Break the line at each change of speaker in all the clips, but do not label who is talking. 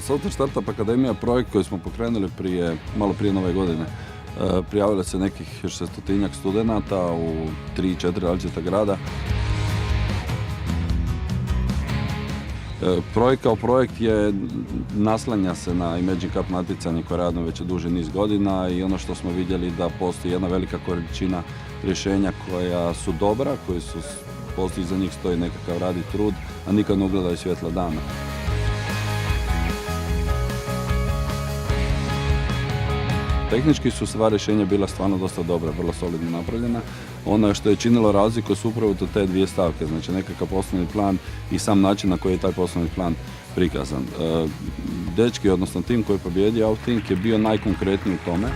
Software Startup Akademija je projekt koji smo pokrenuli malo prije Nove godine. Prijavilo se nekih 600-tinjak studenata u 3-4 različita grada. Projekt kao projekt naslanja se na Imagine Cup natjecanje koje radimo već duži niz godina i ono što smo vidjeli da postoji jedna velika količina rješenja koja su dobra, postoji iza njih stoji nekakav rad i trud, a nikad ne ugledaju svjetla dana. Tehnički su sva rješenja bila stvarno dosta dobra, vrlo solidno napravljena. Ono što je činilo razliku su upravo to te dvije stavke, znači nekakav poslovni plan i sam način na koji je taj poslovni plan prikazan. Dečki, odnosno tim koji je pobijedio, Outthink je bio najkonkretniji u tome.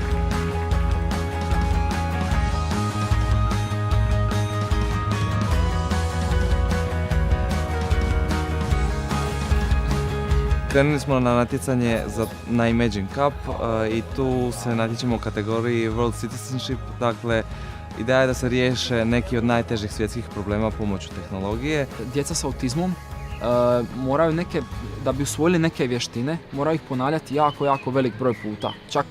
Krenuli smo na natjecanje na Imagine Cup i tu se natječemo u kategoriji World Citizenship, dakle ideja je da se riješe neki od najtežih svjetskih problema pomoću tehnologije.
Djeca s autizmom moraju da bi usvojili neke vještine, moraju ih ponavljati jako velik broj puta, čak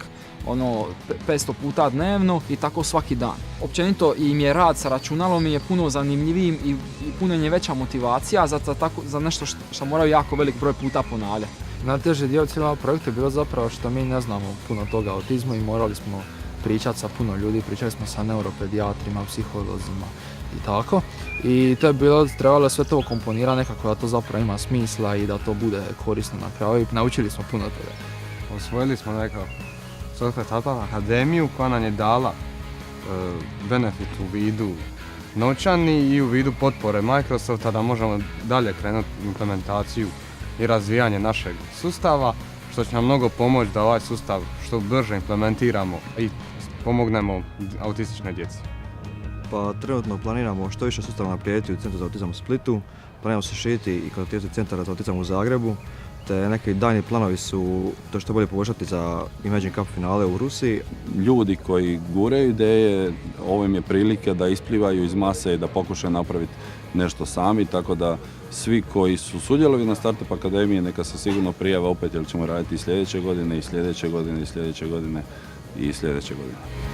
500 puta dnevno i tako svaki dan. Općenito im je rad sa računalom je puno zanimljivijim i puno je veća motivacija za nešto što moraju jako velik broj puta ponavljati.
Najteži dio cijelog projekta je bilo zapravo što mi ne znamo puno toga o autizmu i morali smo pričati sa puno ljudi, pričali smo sa neuropedijatrima, psiholozima i tako. I to je bilo, trebalo sve to komponirati nekako da to zapravo ima smisla i da to bude korisno na kraju i naučili smo puno toga.
Osvojili smo nekako Software Startup Akademiju koja nam je dala benefit u vidu novčani i u vidu potpore Microsofta da možemo dalje krenuti implementaciju i razvijanje našeg sustava, što će nam mnogo pomoći da ovaj sustav što brže implementiramo i pomognemo autističnoj djeci.
Pa trenutno planiramo što više sustava naprijediti u Centru za autizam u Splitu, planiramo se širiti i kod Centara za autizam u Zagrebu, te neki daljnji planovi su to što bolje poboljšati za Imagine Cup finale u Rusiji.
Ljudi koji guraju ideje, ovo im je prilike da isplivaju iz mase i da pokušaju napraviti nešto sami, tako da svi koji su sudjelovali na Startup Akademiji neka se sigurno prijave opet jer ćemo raditi i sljedeće godine, i sljedeće godine, i sljedeće godine, i sljedeće godine.